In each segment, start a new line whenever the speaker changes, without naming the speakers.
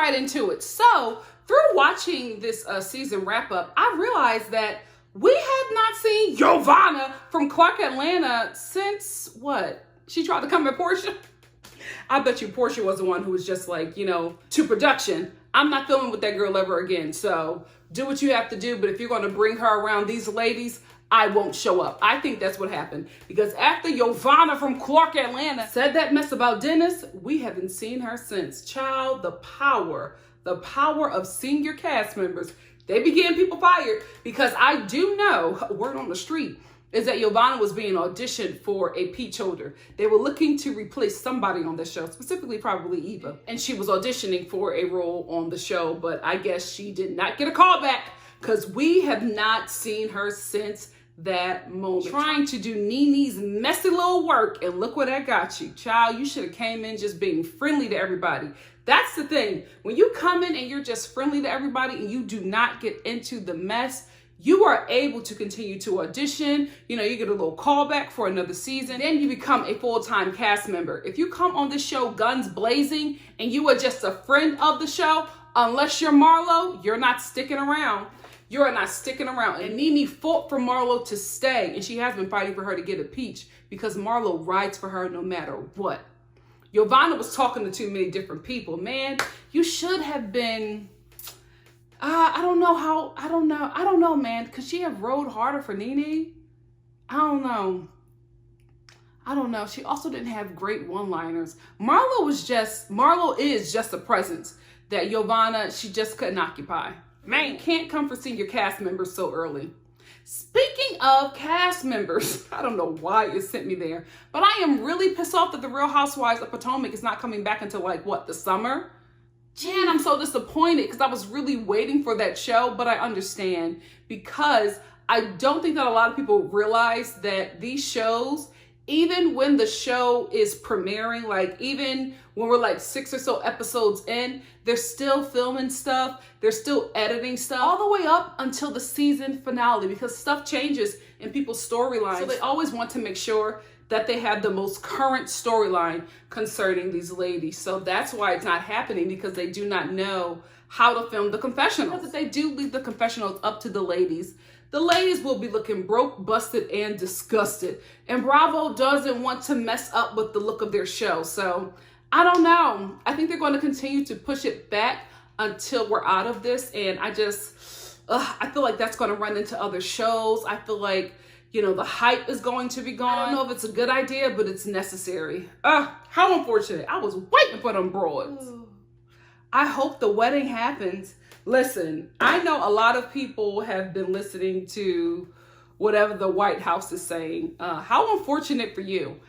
right into it. So through watching this season wrap up, I realized that we had not seen Yovanna from Clark Atlanta since what? She tried to come at Porsha. I bet you Porsha was the one who was just like, you know, to production, I'm not filming with that girl ever again. So do what you have to do. But if you're going to bring her around these ladies, I won't show up. I think that's what happened. Because after Yovanna from Clark Atlanta said that mess about Dennis, we haven't seen her since. Child, the power of senior cast members. They be getting people fired, because I do know, word on the street, is that Yovanna was being auditioned for a peach holder. They were looking to replace somebody on the show, specifically probably Eva. And she was auditioning for a role on the show, but I guess she did not get a call back, because we have not seen her since that moment. Trying to do Nene's messy little work, and look where that got you. Child, you should have came in just being friendly to everybody. That's the thing. When you come in and you're just friendly to everybody and you do not get into the mess, you are able to continue to audition. You know, you get a little callback for another season. Then you become a full-time cast member. If you come on this show guns blazing and you are just a friend of the show, unless you're Marlo, you're not sticking around. You are not sticking around. And Nene fought for Marlo to stay, and she has been fighting for her to get a peach, because Marlo rides for her no matter what. Yovanna was talking to too many different people. Man, you should have been, I don't know, man. Could she have rode harder for Nene? I don't know. She also didn't have great one-liners. Marlo is just a presence that Yovanna, she just couldn't occupy. Man, can't come for senior cast members so early. Speaking of cast members, I don't know why it sent me there, but I am really pissed off that the Real Housewives of Potomac is not coming back until like, what, the summer? Man, I'm so disappointed, because I was really waiting for that show, but I understand, because I don't think that a lot of people realize that these shows, even when the show is premiering, like even when we're like 6 or so episodes in, they're still filming stuff, they're still editing stuff, all the way up until the season finale, because stuff changes in people's storylines. So they always want to make sure that they have the most current storyline concerning these ladies. So that's why it's not happening, because they do not know how to film the confessionals. Because if they do leave the confessionals up to the ladies will be looking broke, busted, and disgusted. And Bravo doesn't want to mess up with the look of their show. So I don't know. I think they're going to continue to push it back until we're out of this. And I feel like that's going to run into other shows. I feel like, you know, the hype is going to be gone. I don't know if it's a good idea, but it's necessary. How unfortunate. I was waiting for them broads. I hope the wedding happens. Listen, I know a lot of people have been listening to whatever the White House is saying. How unfortunate for you.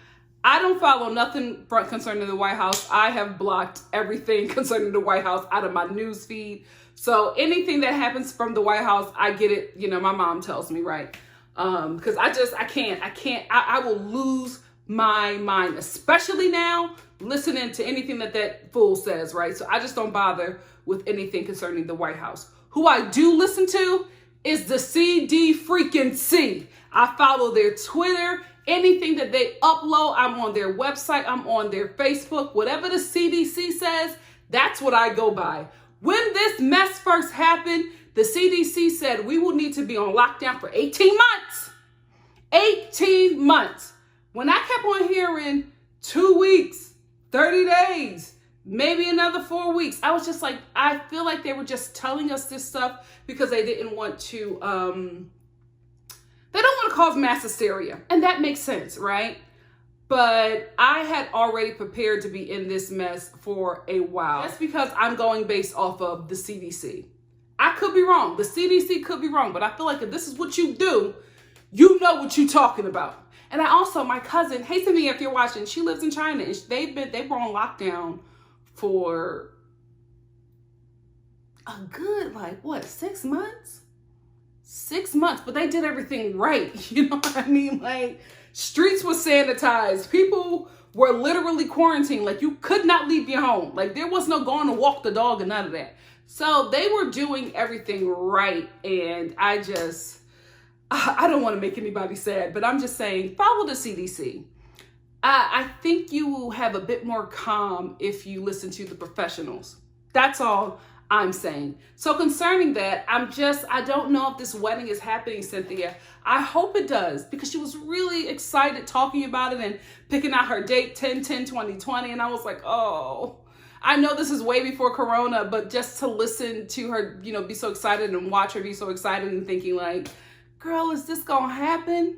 I don't follow nothing concerning the White House. I have blocked everything concerning the White House out of my news feed. So anything that happens from the White House, I get it. You know, my mom tells me, right? Because I will lose my mind, especially now listening to anything that fool says, right? So I just don't bother with anything concerning the White House. Who I do listen to is the CD freaking C. I follow their Twitter. Anything that they upload, I'm on their website, I'm on their Facebook. Whatever the CDC says, that's what I go by. When this mess first happened, the CDC said we will need to be on lockdown for 18 months. 18 months. When I kept on hearing 2 weeks, 30 days, maybe another 4 weeks, I was just like, I feel like they were just telling us this stuff because they didn't want to, they don't want to cause mass hysteria. And that makes sense, right? But I had already prepared to be in this mess for a while. That's because I'm going based off of the CDC. I could be wrong. The CDC could be wrong, but I feel like if this is what you do, you know what you're talking about. And I also, my cousin, hey Samia, if you're watching, she lives in China, and they were on lockdown for a good, 6 months? 6 months, but they did everything right. You know what I mean? Like, streets were sanitized. People were literally quarantined. Like, you could not leave your home. Like, there was no going to walk the dog and none of that. So they were doing everything right. And I don't want to make anybody sad, but I'm just saying, follow the CDC. I think you will have a bit more calm if you listen to the professionals. That's all I'm saying. So concerning that, I don't know if this wedding is happening, Cynthia. I hope it does, because she was really excited talking about it and picking out her date 10/10/2020. And I was like, oh, I know this is way before Corona, but just to listen to her, be so excited and watch her be so excited and thinking like, girl, is this gonna happen?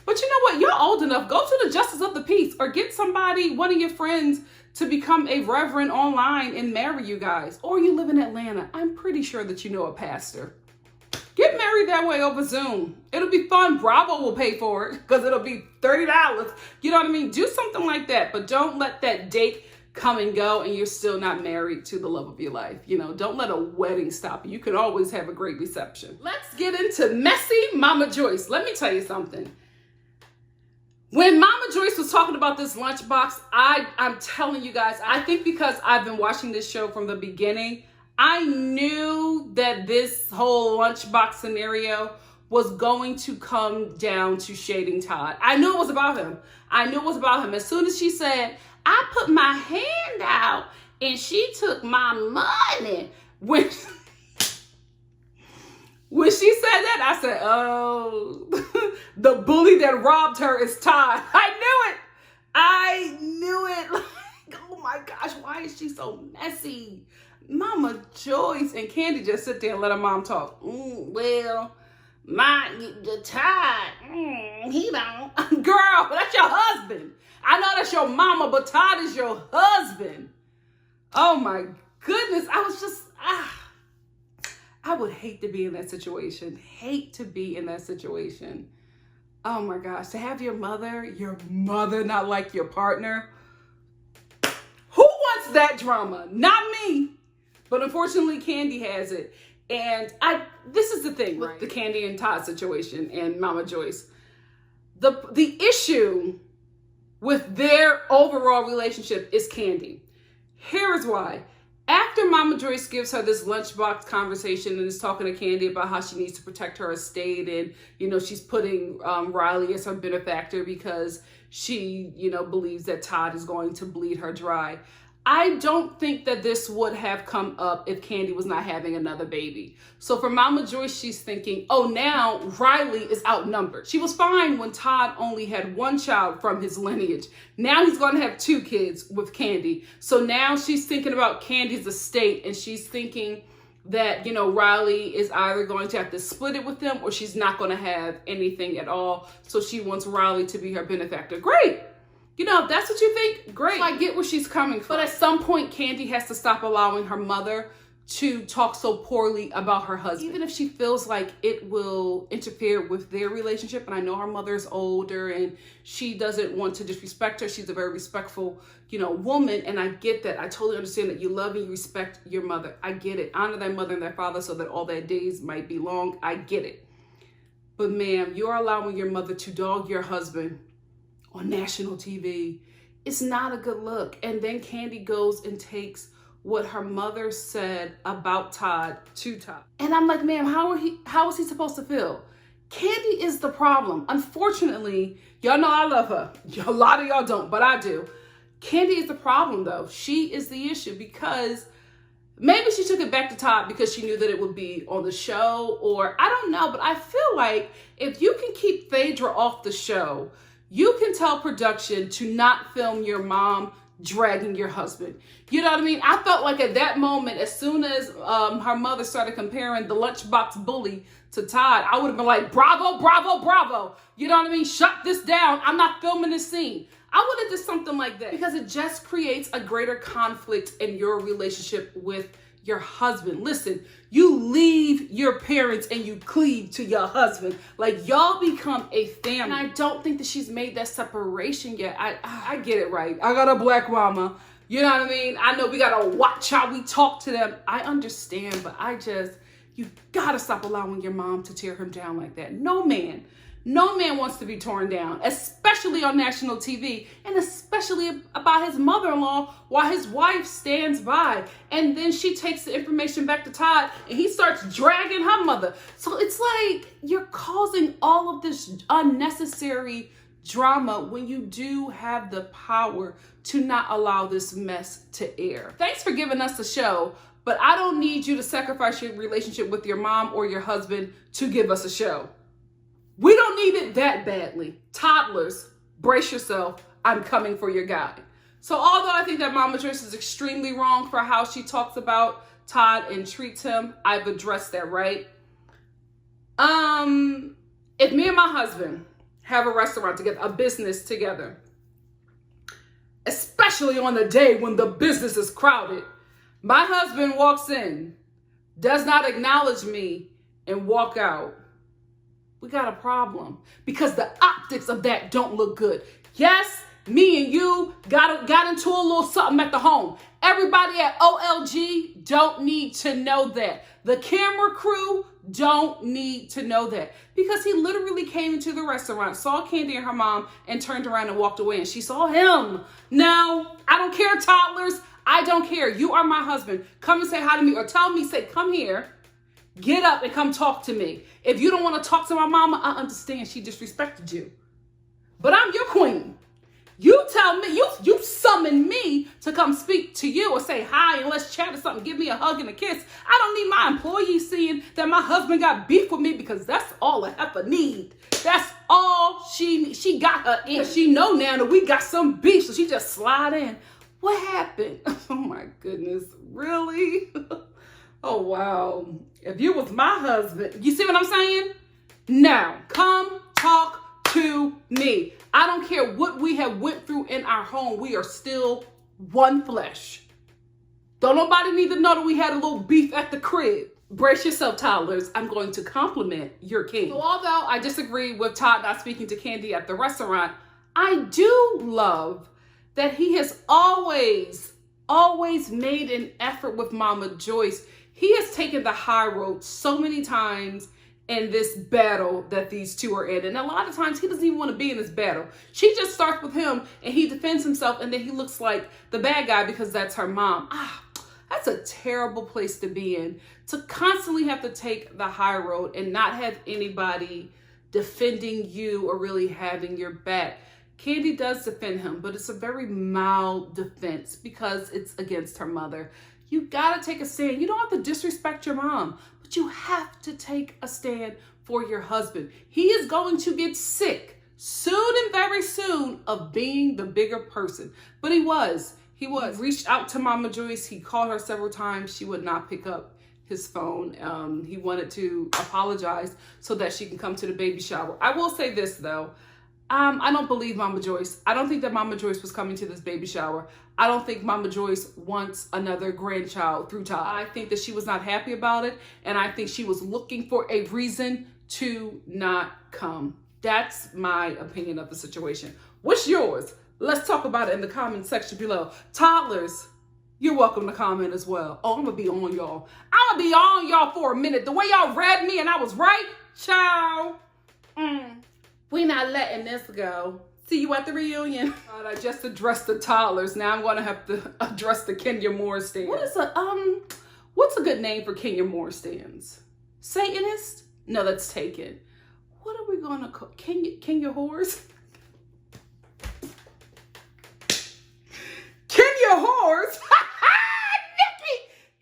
But you know what? You're old enough. Go to the Justice of the Peace or get somebody, one of your friends, to become a reverend online and marry you guys. Or you live in Atlanta. I'm pretty sure that you know a pastor. Get married that way over Zoom. It'll be fun. Bravo will pay for it because it'll be $30. You know what I mean? Do something like that. But don't let that date come and go and you're still not married to the love of your life. Don't let a wedding stop you. You can always have a great reception. Let's get into messy Mama Joyce. Let me tell you something. When Mama Joyce was talking about this lunchbox, I'm telling you guys, I think because I've been watching this show from the beginning, I knew that this whole lunchbox scenario was going to come down to shading Todd. I knew it was about him. As soon as she said, I put my hand out and she took my money. When she said that, I said, oh, the bully that robbed her is Todd. I knew it. Like, oh my gosh, why is she so messy? Mama Joyce and Kandi just sit there and let her mom talk. The Todd, he don't. Girl, that's your husband. I know that's your mama, but Todd is your husband. Oh my goodness. I was just, I would hate to be in that situation. Oh my gosh, to have your mother not like your partner. Who wants that drama? Not me. But unfortunately, Kandi has it. And this is the thing with the Kandi and Todd situation and Mama Joyce. The issue with their overall relationship is Kandi. Here is why. After Mama Joyce gives her this lunchbox conversation and is talking to Kandi about how she needs to protect her estate and, she's putting Riley as her benefactor because she, believes that Todd is going to bleed her dry. I don't think that this would have come up if Kandi was not having another baby. So for Mama Joyce, she's thinking, oh, now Riley is outnumbered. She was fine when Todd only had one child from his lineage. Now he's going to have 2 kids with Kandi. So now she's thinking about Kandi's estate and she's thinking that, Riley is either going to have to split it with them or she's not going to have anything at all. So she wants Riley to be her benefactor. Great. If that's what you think, great. So I get where she's coming from. But at some point, Kandi has to stop allowing her mother to talk so poorly about her husband. Even if she feels like it will interfere with their relationship. And I know her mother is older and she doesn't want to disrespect her. She's a very respectful, woman. And I get that. I totally understand that you love and you respect your mother. I get it. Honor thy mother and thy father so that all their days might be long. I get it. But ma'am, you're allowing your mother to dog your husband on national TV. It's not a good look. And then Kandi goes and takes what her mother said about Todd to Todd. And I'm like, ma'am, how is he supposed to feel? Kandi is the problem. Unfortunately, y'all know I love her. A lot of y'all don't, but I do. Kandi is the problem though. She is the issue because maybe she took it back to Todd because she knew that it would be on the show, or I don't know, but I feel like if you can keep Phaedra off the show, you can tell production to not film your mom dragging your husband. You know what I mean? I felt like at that moment, as soon as her mother started comparing the lunchbox bully to Todd, I would have been like, bravo, bravo, bravo. You know what I mean? Shut this down. I'm not filming this scene. I would have did something like that because it just creates a greater conflict in your relationship with your husband. Listen, you leave your parents and you cleave to your husband. Like, y'all become a family. And I don't think that she's made that separation yet. I get it right. I got a black mama. You know what I mean? I know we got to watch how we talk to them. I understand, but you got to stop allowing your mom to tear him down like that. No man wants to be torn down, especially on national TV, and especially about his mother-in-law while his wife stands by. And then she takes the information back to Todd and he starts dragging her mother. So it's like you're causing all of this unnecessary drama when you do have the power to not allow this mess to air. Thanks for giving us the show, but I don't need you to sacrifice your relationship with your mom or your husband to give us a show. We don't need it that badly. Toddlers, brace yourself. I'm coming for your guy. So although I think that Mama Joyce is extremely wrong for how she talks about Todd and treats him, I've addressed that, right? If me and my husband have a restaurant together, a business together, especially on the day when the business is crowded, my husband walks in, does not acknowledge me, and walk out, we got a problem, because the optics of that don't look good. Yes, me and you got into a little something at the home. Everybody at OLG don't need to know that. The camera crew don't need to know that, because he literally came into the restaurant, saw Kandi and her mom, and turned around and walked away, and she saw him. No, I don't care, toddlers. I don't care. You are my husband. Come and say hi to me, or tell me, say, come here, get up and come talk to me. If you don't want to talk to my mama, I understand. She disrespected you. But I'm your queen. You tell me, you summon me to come speak to you or say hi and let's chat or something. Give me a hug and a kiss. I don't need my employees seeing that my husband got beef with me, because that's all a heifer need. That's all she needs. She got her in. She know now that we got some beef, so she just slide in. What happened? Oh my goodness, really? Oh wow. If you was my husband, you see what I'm saying? Now, come talk to me. I don't care what we have went through in our home. We are still one flesh. Don't nobody need to know that we had a little beef at the crib. Brace yourself, toddlers. I'm going to compliment your king. So although I disagree with Todd not speaking to Kandi at the restaurant, I do love that he has always made an effort with Mama Joyce. He has taken the high road so many times in this battle that these two are in. And a lot of times he doesn't even want to be in this battle. She just starts with him and he defends himself, and then he looks like the bad guy because that's her mom. That's a terrible place to be in, to constantly have to take the high road and not have anybody defending you or really having your back. Kandi does defend him, but it's a very mild defense because it's against her mother. You gotta take a stand. You don't have to disrespect your mom, but you have to take a stand for your husband. He is going to get sick soon and very soon of being the bigger person. But he was. He reached out to Mama Joyce. He called her several times. She would not pick up his phone. He wanted to apologize so that she can come to the baby shower. I will say this though. I don't believe Mama Joyce. I don't think that Mama Joyce was coming to this baby shower. I don't think Mama Joyce wants another grandchild through Todd. I think that she was not happy about it, and I think she was looking for a reason to not come. That's my opinion of the situation. What's yours? Let's talk about it in the comment section below. Toddlers, you're welcome to comment as well. Oh, I'm gonna be on y'all. I'm gonna be on y'all for a minute. The way y'all read me and I was right, ciao. We not letting this go. See you at the reunion. I just addressed the toddlers. Now I'm gonna have to address the Kenya Moore stands. What's a good name for Kenya Moore stands? Satanist? No, that's taken. What are we gonna call Kenya whores? Kenya whores?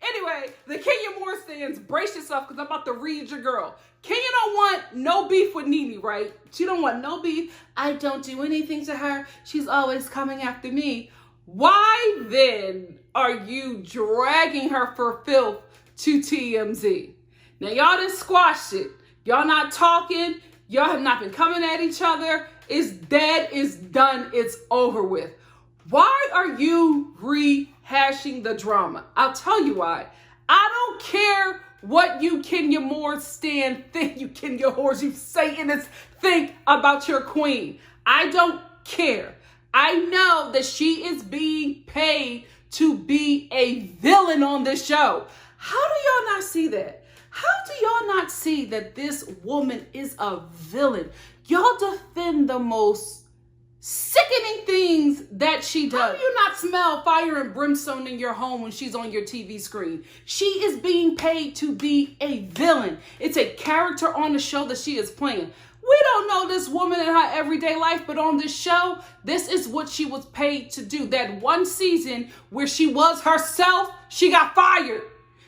Anyway, the Kenya Moore stands, brace yourself because I'm about to read your girl. Kenya don't want no beef with Nene, right? She don't want no beef. I don't do anything to her. She's always coming after me. Why then are you dragging her for filth to TMZ? Now, y'all done squashed it. Y'all not talking. Y'all have not been coming at each other. It's dead. It's done. It's over with. Why are you rehashing the drama? I'll tell you why. I don't care what you Kenya Moore stand think, you Kenya whores, you Satanists think about your queen. I don't care. I know that she is being paid to be a villain on this show. How do y'all not see that? How do y'all not see that this woman is a villain? Y'all defend the most sickening things that she does. How do you not smell fire and brimstone in your home when she's on your TV screen? She is being paid to be a villain. It's a character on the show that she is playing. We don't know this woman in her everyday life, but on this show, this is what she was paid to do. That one season where she was herself, she got fired.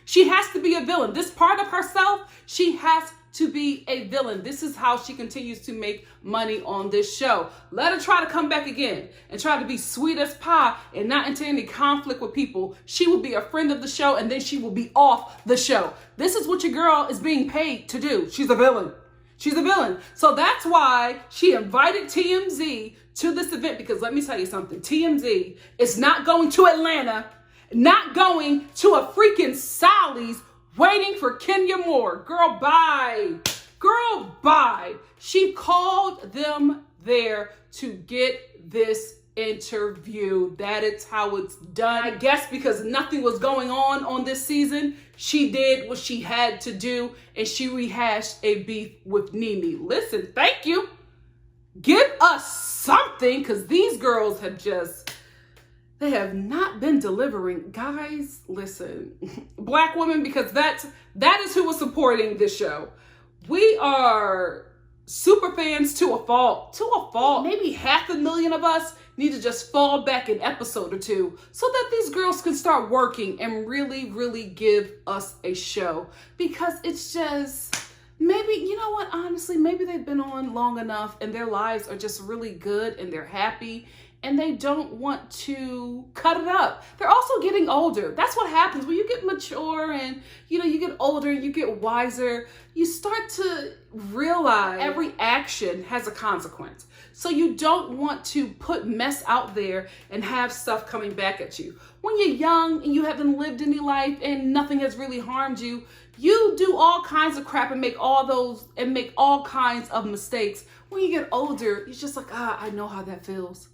She has to be a villain. This part of herself, she has to be a villain. This is how she continues to make money on this show. Let her try to come back again and try to be sweet as pie and not enter any conflict with people. She will be a friend of the show and then she will be off the show. This is what your girl is being paid to do. She's a villain. She's a villain. So that's why she invited TMZ to this event, because let me tell you something. TMZ is not going to Atlanta, not going to a freaking Sally's waiting for Kenya Moore. Girl, bye. Girl, bye. She called them there to get this interview. That is how it's done. I guess because nothing was going on this season, she did what she had to do and she rehashed a beef with Nene. Listen, thank you. Give us something, because these girls have they have not been delivering. Guys, listen, Black women, because that is who was supporting this show. We are super fans to a fault. Maybe 500,000 of us need to just fall back an episode or two so that these girls can start working and really, really give us a show. Because it's just, maybe, you know what, honestly, maybe they've been on long enough and their lives are just really good and they're happy and they don't want to cut it up. They're also getting older. That's what happens when you get mature and, you know, you get older, you get wiser. You start to realize every action has a consequence. So you don't want to put mess out there and have stuff coming back at you. When you're young and you haven't lived any life and nothing has really harmed you, you do all kinds of crap and make all kinds of mistakes. When you get older, you're just like, I know how that feels.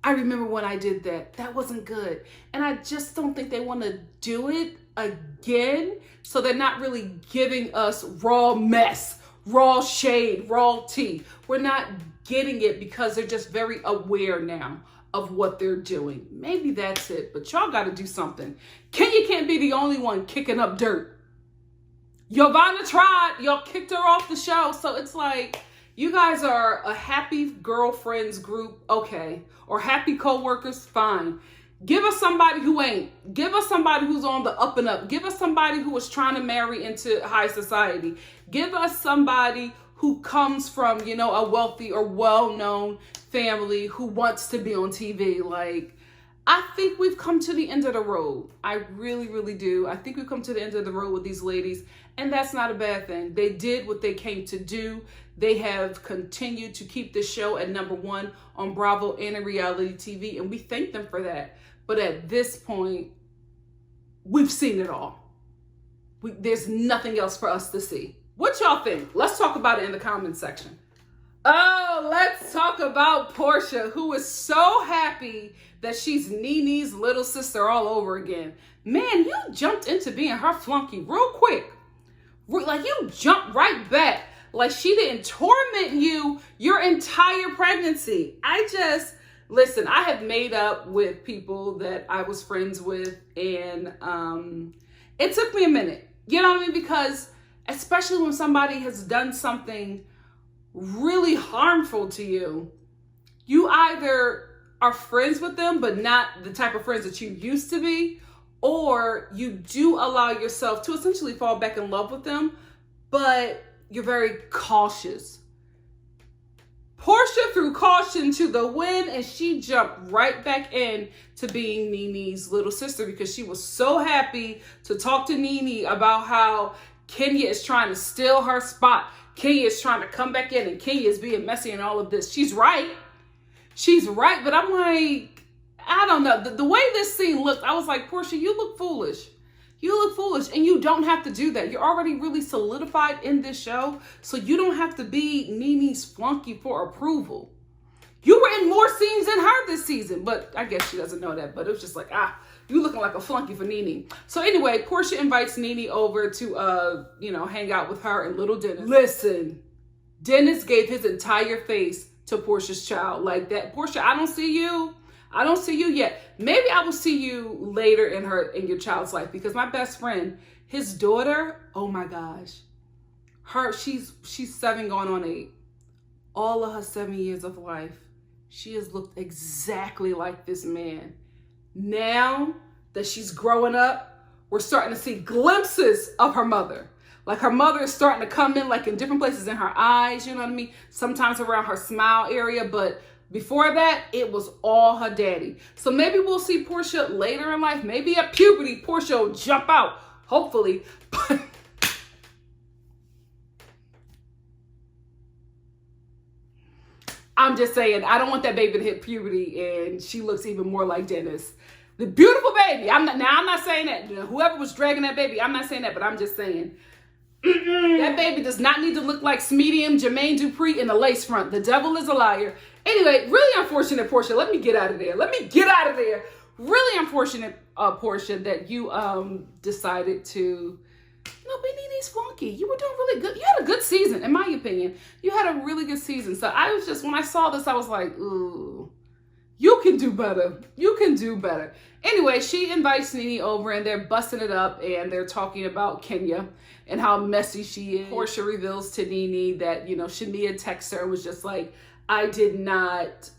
I remember when I did that. That wasn't good. And I just don't think they want to do it again. So they're not really giving us raw mess, raw shade, raw tea. We're not getting it because they're just very aware now of what they're doing. Maybe that's it, but y'all got to do something. Kenya can't be the only one kicking up dirt. Yovanna tried. Y'all kicked her off the show. So it's like, you guys are a happy girlfriends group, okay, or happy co-workers, fine. Give us somebody who ain't. Give us somebody who's on the up and up. Give us somebody who is trying to marry into high society. Give us somebody who comes from, you know, a wealthy or well-known family who wants to be on TV. Like, I think we've come to the end of the road. I really, really do. I think we've come to the end of the road with these ladies, and that's not a bad thing. They did what they came to do. They have continued to keep the show at #1 on Bravo and in reality TV, and we thank them for that. But at this point, we've seen it all. There's nothing else for us to see. What y'all think? Let's talk about it in the comment section. Oh, let's talk about Porsha, who is so happy that she's Nene's little sister all over again. Man, you jumped into being her flunky real quick. Like, you jumped right back. Like, she didn't torment you your entire pregnancy. Listen, I have made up with people that I was friends with, and it took me a minute. You know what I mean? Because especially when somebody has done something really harmful to you, you either are friends with them, but not the type of friends that you used to be, or you do allow yourself to essentially fall back in love with them, but you're very cautious. Porsha threw caution to the wind, and she jumped right back in to being Nene's little sister because she was so happy to talk to Nene about how Kenya is trying to steal her spot. Kenya is trying to come back in, and Kenya is being messy and all of this. She's right. She's right, but I'm like, I don't know. The way this scene looked, I was like, Porsha, you look foolish. You look foolish, and you don't have to do that. You're already really solidified in this show, so you don't have to be Nene's flunky for approval. You were in more scenes than her this season, but I guess she doesn't know that, but it was just like, you looking like a flunky for Nene. So anyway, Porsha invites Nene over to, hang out with her and little Dennis. Listen, Dennis gave his entire face to Porsha's child like that. Porsha, I don't see you. I don't see you yet. Maybe I will see you later in your child's life, because my best friend, his daughter, oh my gosh, she's 7 going on 8. all of her 7 years of life, she has looked exactly like this man. Now that she's growing up, we're starting to see glimpses of her mother. Like her mother is starting to come in like in different places in her eyes, you know what I mean? Sometimes around her smile area, but before that, it was all her daddy. So maybe we'll see Porsha later in life. Maybe at puberty, Porsha will jump out, hopefully. But I'm just saying, I don't want that baby to hit puberty and she looks even more like Dennis. The beautiful baby. I'm not saying that. Whoever was dragging that baby, I'm not saying that, but I'm just saying. That baby does not need to look like Smedium, Jermaine Dupri in the lace front. The devil is a liar. Anyway, really unfortunate, Porsha. Let me get out of there. Really unfortunate, Porsha, that you decided to be Nene's flunky. You were doing really good. You had a good season, in my opinion. You had a really good season. So I was just, when I saw this, I was like, ooh, you can do better. You can do better. Anyway, she invites Nene over and they're busting it up and they're talking about Kenya and how messy she is. Porsha reveals to Nene that, Shamia texted her and was just like, I did not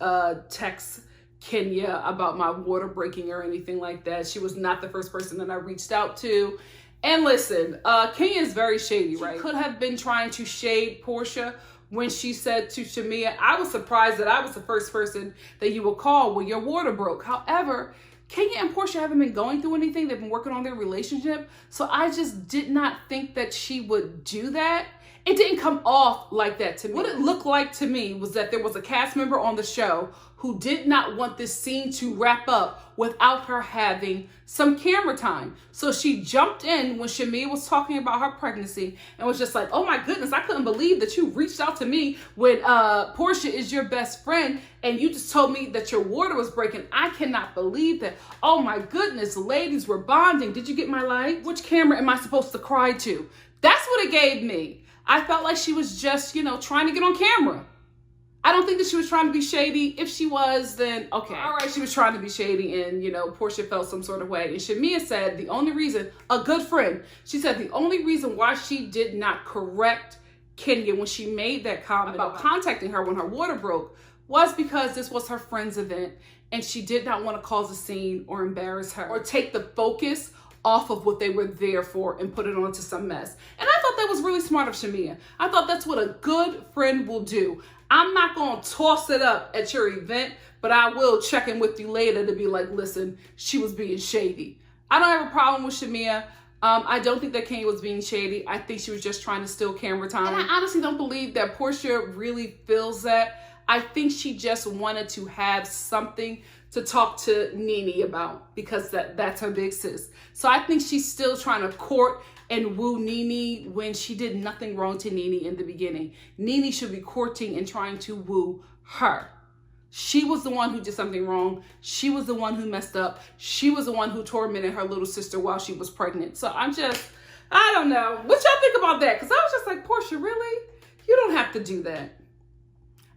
text Kenya about my water breaking or anything like that. She was not the first person that I reached out to. And listen, Kenya is very shady, right? She could have been trying to shade Porsha when she said to Shamia, I was surprised that I was the first person that you would call when your water broke. However, Kenya and Porsha haven't been going through anything. They've been working on their relationship. So I just did not think that she would do that. It didn't come off like that to me. What it looked like to me was that there was a cast member on the show who did not want this scene to wrap up without her having some camera time. So she jumped in when Shamia was talking about her pregnancy and was just like, oh my goodness, I couldn't believe that you reached out to me when Porsha is your best friend and you just told me that your water was breaking. I cannot believe that. Oh my goodness, ladies, we're bonding. Did you get my light? Which camera am I supposed to cry to? That's what it gave me. I felt like she was just, trying to get on camera. I don't think that she was trying to be shady. If she was, then okay. All right, she was trying to be shady and, Porsha felt some sort of way. And Shamia said the only reason, a good friend, she said the only reason why she did not correct Kenya when she made that comment about contacting her when her water broke was because this was her friend's event and she did not want to cause a scene or embarrass her or take the focus off of what they were there for and put it onto some mess. And I thought that was really smart of Shamia. I thought that's what a good friend will do. I'm not going to toss it up at your event, but I will check in with you later to be like, listen, she was being shady. I don't have a problem with Shamia. I don't think that Kenya was being shady. I think she was just trying to steal camera time. And I honestly don't believe that Porsha really feels that. I think she just wanted to have something to talk to Nene about because that's her big sis. So I think she's still trying to court and woo Nene when she did nothing wrong to Nene in the beginning. Nene should be courting and trying to woo her. She was the one who did something wrong. She was the one who messed up. She was the one who tormented her little sister while she was pregnant. So I don't know. What y'all think about that? Because I was just like, Porsha, really? You don't have to do that.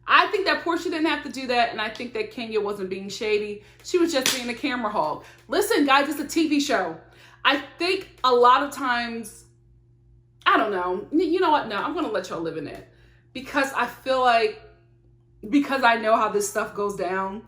I think that Porsha didn't have to do that, and I think that Kenya wasn't being shady. She was just being a camera hog. Listen, guys, it's a TV show. I think a lot of times, I don't know. You know what? No, I'm going to let y'all live in it. Because I feel like, because I know how this stuff goes down,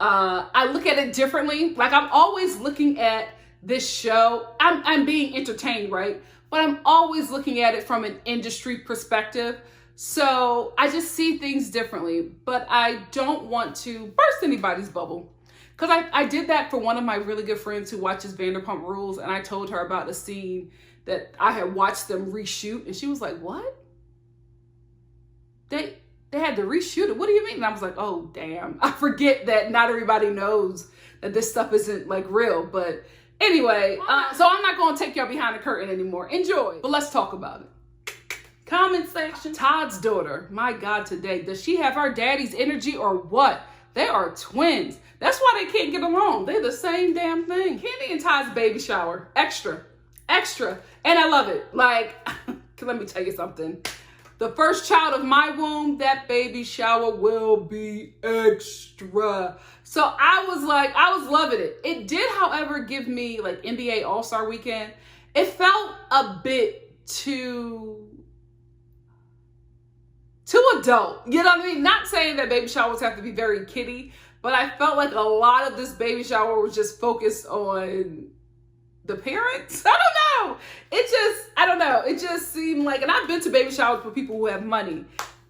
I look at it differently. Like, I'm always looking at this show. I'm being entertained, right? But I'm always looking at it from an industry perspective. So I just see things differently, but I don't want to burst anybody's bubble. Because I did that for one of my really good friends who watches Vanderpump Rules, and I told her about a scene that I had watched them reshoot, and she was like, what? They had to reshoot it? What do you mean? And I was like, oh, damn. I forget that not everybody knows that this stuff isn't like real. But anyway, so I'm not going to take y'all behind the curtain anymore. Enjoy. But let's talk about it. Comment section. Todd's daughter. My God, today. Does she have her daddy's energy or what? They are twins. That's why they can't get along. They're the same damn thing. Kandi and Todd's baby shower. Extra. Extra. And I love it. Like, let me tell you something. The first child of my womb, that baby shower will be extra. So I was loving it. It did, however, give me like NBA All-Star Weekend. It felt a bit too too adult. You know what I mean? Not saying that baby showers have to be very kiddie, but I felt like a lot of this baby shower was just focused on the parents. I don't know. I don't know. It just seemed like, and I've been to baby showers for people who have money,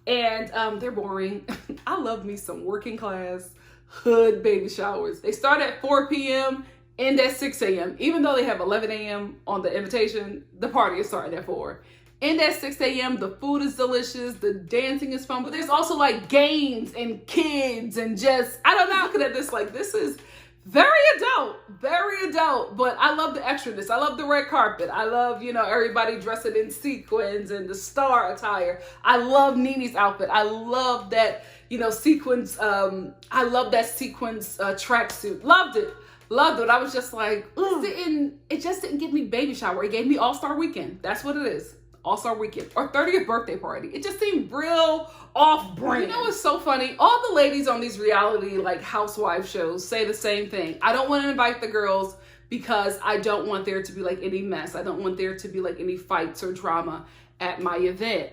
and they're boring. I love me some working class hood baby showers. They start at 4 p.m., end at 6 a.m. Even though they have 11 a.m. on the invitation, the party is starting at 4. End at 6 a.m. The food is delicious. The dancing is fun. But there's also like games and kids and just, I don't know, looking at this like, this is very adult, very adult. But I love the extraness. I love the red carpet. I love, you know, everybody dressing in sequins and the star attire. I love Nene's outfit. I love that, you know, sequins. I love that sequins tracksuit. Loved it. Loved it. I was just like, it just didn't give me baby shower. It gave me All-Star Weekend. That's what it is. All-Star Weekend or 30th birthday party. It just seemed real off-brand. You know what's so funny? All the ladies on these reality like housewife shows say the same thing. I don't want to invite the girls because I don't want there to be like any mess. I don't want there to be like any fights or drama at my event.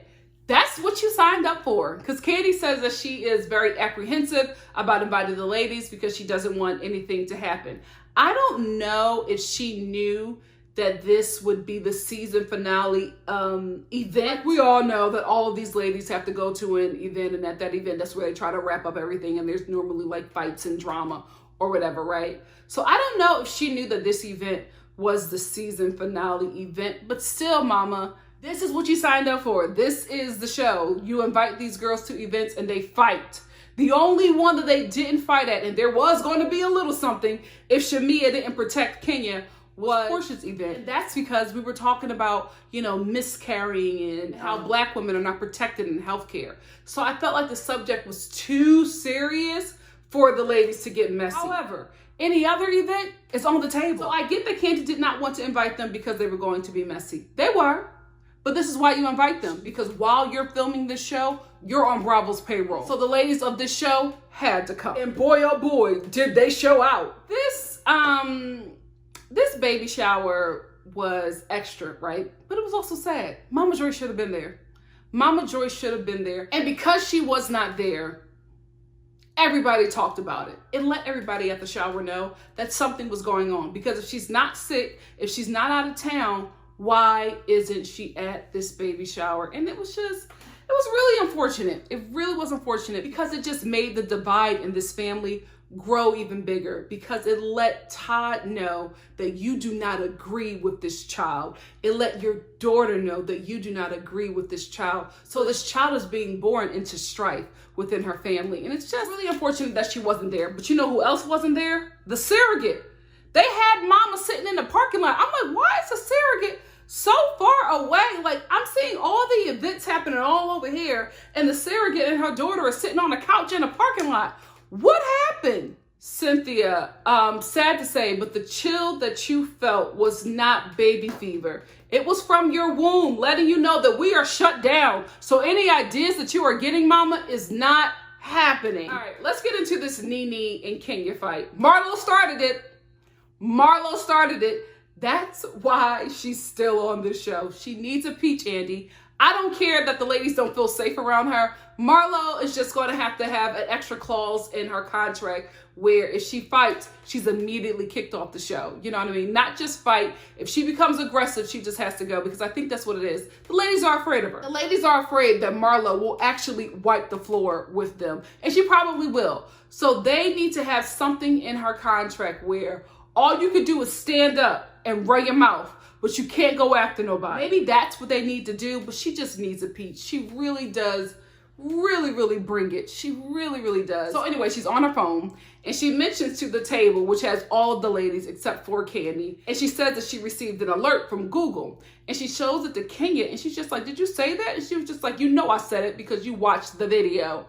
That's what you signed up for. Because Kandi says that she is very apprehensive about inviting the ladies because she doesn't want anything to happen. I don't know if she knew that this would be the season finale event. We all know that all of these ladies have to go to an event, and at that event, that's where they try to wrap up everything, and there's normally like fights and drama or whatever, right? So I don't know if she knew that this event was the season finale event, but still, mama, this is what you signed up for. This is the show. You invite these girls to events and they fight. The only one that they didn't fight at, and there was going to be a little something if Shamia didn't protect Kenya, was Porsha's event. And that's because we were talking about, you know, miscarrying and how Black women are not protected in healthcare. So I felt like the subject was too serious for the ladies to get messy. However, any other event is on the table. So I get that Kandi did not want to invite them because they were going to be messy. They were. But this is why you invite them, because while you're filming this show, you're on Bravo's payroll. So the ladies of this show had to come. And boy, oh boy, did they show out. This baby shower was extra, right? But it was also sad. Mama Joyce should have been there. Mama Joyce should have been there. And because she was not there, everybody talked about it. It let everybody at the shower know that something was going on. Because if she's not sick, if she's not out of town, why isn't she at this baby shower? And it was really unfortunate. It really was unfortunate because it just made the divide in this family grow even bigger, because it let Todd know that you do not agree with this child. It let your daughter know that you do not agree with this child. So this child is being born into strife within her family. And it's just really unfortunate that she wasn't there. But you know who else wasn't there? The surrogate. They had mama sitting in the parking lot. I'm like, why is the surrogate so far away? Like, I'm seeing all the events happening all over here, and the surrogate and her daughter are sitting on a couch in a parking lot. What happened? Cynthia, sad to say, but the chill that you felt was not baby fever. It was from your womb, letting you know that we are shut down. So any ideas that you are getting, mama, is not happening. All right, let's get into this Nene and Kenya fight. Marlo started it. Marlo started it. That's why she's still on this show. She needs a peach, Andy. I don't care that the ladies don't feel safe around her. Marlo is just going to have an extra clause in her contract where if she fights, she's immediately kicked off the show. You know what I mean? Not just fight. If she becomes aggressive, she just has to go, because I think that's what it is. The ladies are afraid of her. The ladies are afraid that Marlo will actually wipe the floor with them, and she probably will. So they need to have something in her contract where all you could do is stand up and run your mouth, but you can't go after nobody. Maybe that's what they need to do, but she just needs a peach. She really does really bring it. She really does. So anyway, she's on her phone, and she mentions to the table, which has all the ladies except for Kandi, and she says that she received an alert from Google, and she shows it to Kenya, and she's just like, did you say that? And she was just like, you know I said it because you watched the video.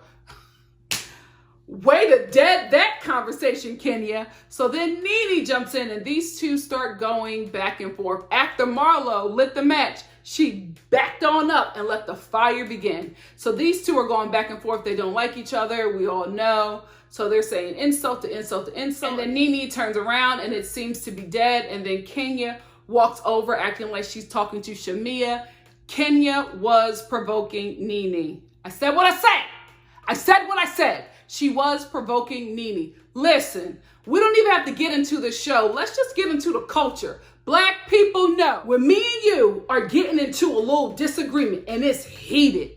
Way to dead that conversation, Kenya. So then Nene jumps in, and these two start going back and forth. After Marlo lit the match, she backed on up and let the fire begin. So these two are going back and forth. They don't like each other. We all know. So they're saying insult to insult to insult. And then Nene turns around, and it seems to be dead. And then Kenya walks over acting like she's talking to Shamia. Kenya was provoking Nene. I said what I said. I said what I said. She was provoking Nene. Listen, we don't even have to get into the show. Let's just get into the culture. Black people know when me and you are getting into a little disagreement and it's heated,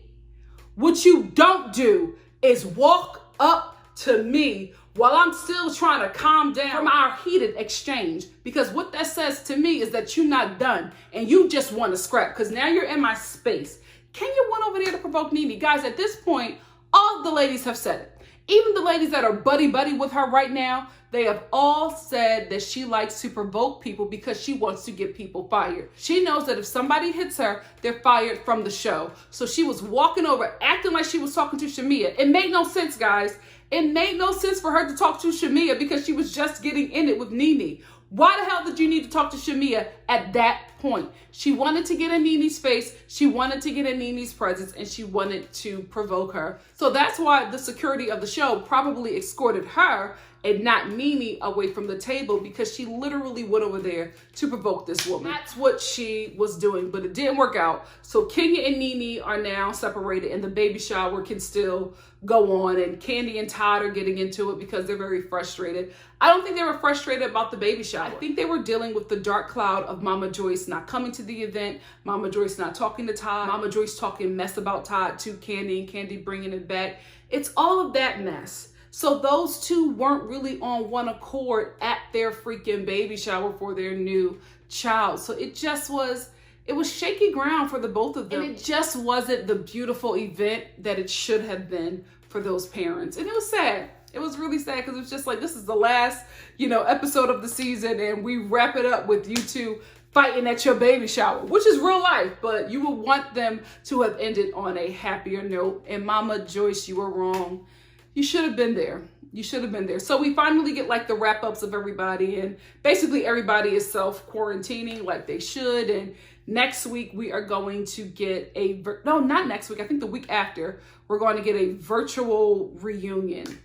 what you don't do is walk up to me while I'm still trying to calm down from our heated exchange. Because what that says to me is that you're not done and you just want to scrap because now you're in my space. Kenya went over there to provoke Nene. Guys, at this point, all the ladies have said it. Even the ladies that are buddy-buddy with her right now, they have all said that she likes to provoke people because she wants to get people fired. She knows that if somebody hits her, they're fired from the show. So she was walking over, acting like she was talking to Shamia. It made no sense, guys. It made no sense for her to talk to Shamia because she was just getting in it with Nene. Why the hell did you need to talk to Shamia at that point? She wanted to get in Nene's face, she wanted to get in Nene's presence, and she wanted to provoke her. So that's why the security of the show probably escorted her and not Nene away from the table because she literally went over there to provoke this woman. That's what she was doing, but it didn't work out. So Kenya and Nene are now separated and the baby shower can still go on, and Kandi and Todd are getting into it because they're very frustrated. I don't think they were frustrated about the baby shower. I think they were dealing with the dark cloud of Mama Joyce not coming to the event, Mama Joyce not talking to Todd, Mama Joyce talking mess about Todd to Kandi and Kandi bringing it back. It's all of that mess. So those two weren't really on one accord at their freaking baby shower for their new child. So it was shaky ground for the both of them. And it just wasn't the beautiful event that it should have been for those parents. And it was sad. It was really sad because it was just like, this is the last, episode of the season and we wrap it up with you two fighting at your baby shower, which is real life, but you would want them to have ended on a happier note. And Mama Joyce, you were wrong. You should have been there. You should have been there. So we finally get like the wrap ups of everybody, and basically everybody is self-quarantining like they should. And next week we are going to get no, not next week. I think the week after we're going to get a virtual reunion.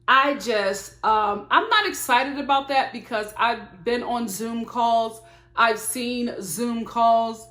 I'm not excited about that because I've been on Zoom calls. I've seen Zoom calls.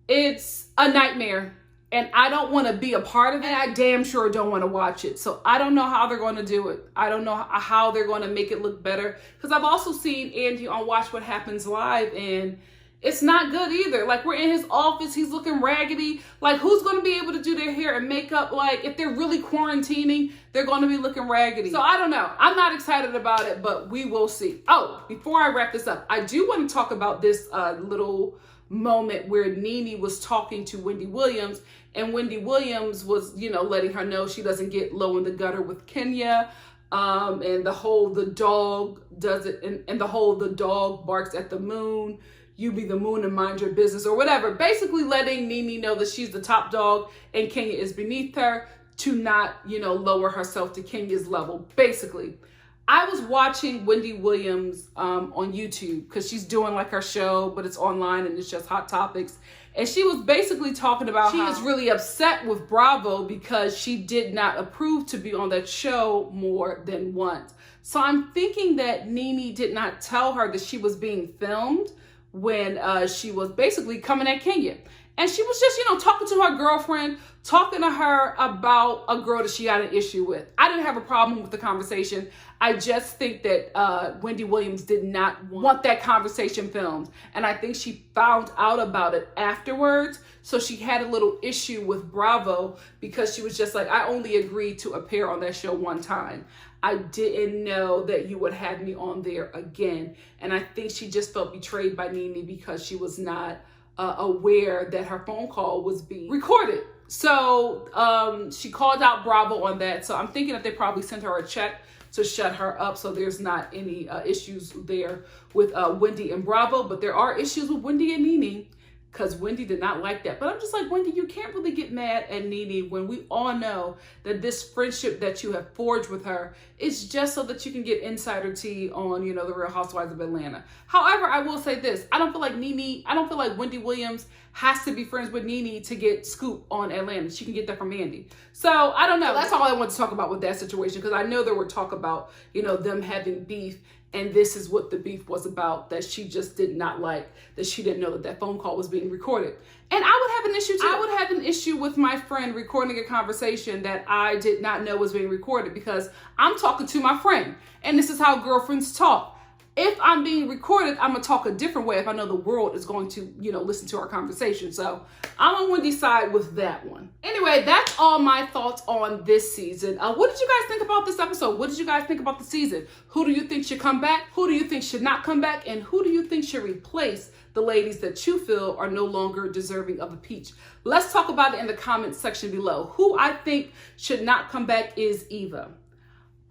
It's a nightmare. And I don't want to be a part of it. I damn sure don't want to watch it. So I don't know how they're going to do it. I don't know how they're going to make it look better. Because I've also seen Andy on Watch What Happens Live, and it's not good either. Like, we're in his office, he's looking raggedy. Like, who's going to be able to do their hair and makeup? Like, if they're really quarantining, they're going to be looking raggedy. So I don't know. I'm not excited about it, but we will see. Oh, before I wrap this up, I do want to talk about this little moment where Nene was talking to Wendy Williams, and Wendy Williams was, letting her know she doesn't get low in the gutter with Kenya, and the dog does it, and the dog barks at the moon. You be the moon and mind your business, or whatever. Basically letting Nene know that she's the top dog and Kenya is beneath her, to not, lower herself to Kenya's level, basically. I was watching Wendy Williams on YouTube because she's doing like her show, but it's online and it's just hot topics. And she was basically talking about how she is really upset with Bravo because she did not approve to be on that show more than once. So I'm thinking that Nene did not tell her that she was being filmed when she was basically coming at Kenya. And she was just, talking to her girlfriend, talking to her about a girl that she had an issue with. I didn't have a problem with the conversation. I just think that Wendy Williams did not want that conversation filmed. And I think she found out about it afterwards. So she had a little issue with Bravo because she was just like, I only agreed to appear on that show one time. I didn't know that you would have me on there again. And I think she just felt betrayed by Nene because she was not aware that her phone call was being recorded. So she called out Bravo on that. So I'm thinking that they probably sent her a check to shut her up, so there's not any issues there with Wendy and Bravo, but there are issues with Wendy and Nene because Wendy did not like that. But I'm just like, Wendy, you can't really get mad at Nene when we all know that this friendship that you have forged with her is just so that you can get insider tea on, the Real Housewives of Atlanta. However, I will say this. I don't feel like Wendy Williams has to be friends with Nene to get scoop on Atlanta. She can get that from Andy. So I don't know. That's all I want to talk about with that situation, because I know there were talk about, them having beef. And this is what the beef was about, that she just did not like, that she didn't know that phone call was being recorded. And I would have an issue too. I would have an issue with my friend recording a conversation that I did not know was being recorded, because I'm talking to my friend, and this is how girlfriends talk. If I'm being recorded, I'm gonna talk a different way if I know the world is going to, listen to our conversation. So I'm on Wendy's side with that one. Anyway, that's all my thoughts on this season. What did you guys think about this episode? What did you guys think about the season? Who do you think should come back? Who do you think should not come back? And who do you think should replace the ladies that you feel are no longer deserving of a peach? Let's talk about it in the comments section below. Who I think should not come back is Eva.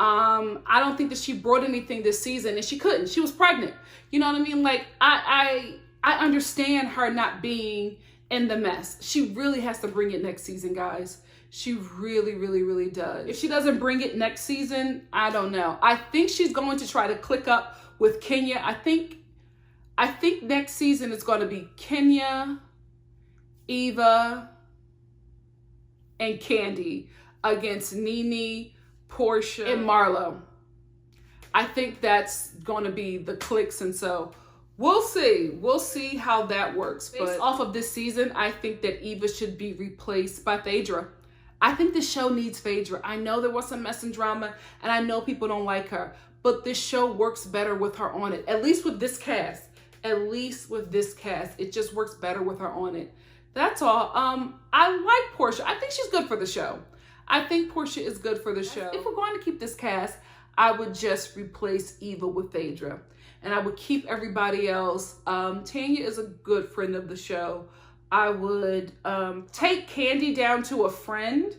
I don't think that she brought anything this season, and she couldn't. She was pregnant. You know what I mean? Like, I understand her not being in the mess. She really has to bring it next season, guys. She really, really, really does. If she doesn't bring it next season, I don't know. I think she's going to try to click up with Kenya. I think next season is going to be Kenya, Eva, and Kandi against Nene, Porsha, and Marlo. I think that's going to be the clicks, and so we'll see. We'll see how that works. But off of this season, I think that Eva should be replaced by Phaedra. I think the show needs Phaedra. I know there was some mess and drama, and I know people don't like her, but this show works better with her on it. At least with this cast. At least with this cast. It just works better with her on it. That's all. I like Porsha. I think she's good for the show. I think Porsha is good for the show. If we're going to keep this cast, I would just replace Eva with Phaedra. And I would keep everybody else. Tanya is a good friend of the show. I would take Kandi down to a friend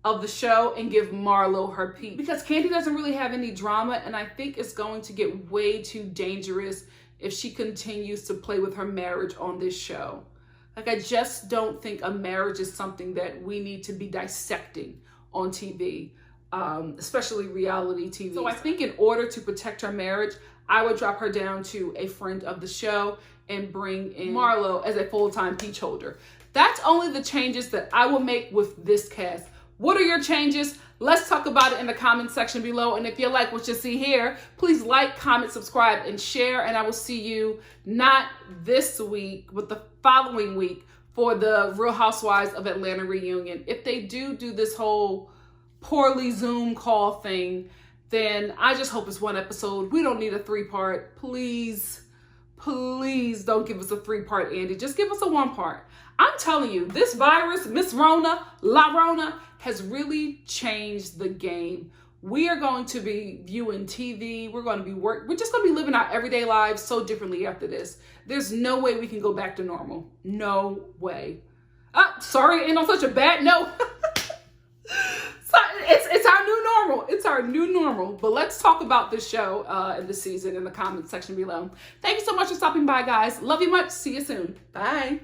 of the show and give Marlo her peach. Because Kandi doesn't really have any drama, and I think it's going to get way too dangerous if she continues to play with her marriage on this show. Like, I just don't think a marriage is something that we need to be dissecting on TV, especially reality TV. So I think in order to protect her marriage, I would drop her down to a friend of the show and bring in Marlo as a full-time peach holder. That's only the changes that I will make with this cast. What are your changes? Let's talk about it in the comment section below. And if you like what you see here, please like, comment, subscribe, and share. And I will see you not this week, but the following week for the Real Housewives of Atlanta reunion. If they do this whole poorly Zoom call thing, then I just hope it's one episode. We don't need a 3-part. Please don't give us a 3-part, Andy. Just give us a 1-part. I'm telling you, this virus, Miss Rona, La Rona, has really changed the game. We are going to be viewing TV. We're going to be we're just going to be living our everyday lives so differently after this. There's no way we can go back to normal. No way. Sorry, ain't on such a bad note. It's our new normal. It's our new normal. But let's talk about this show and this season in the comment section below. Thank you so much for stopping by, guys. Love you much. See you soon. Bye.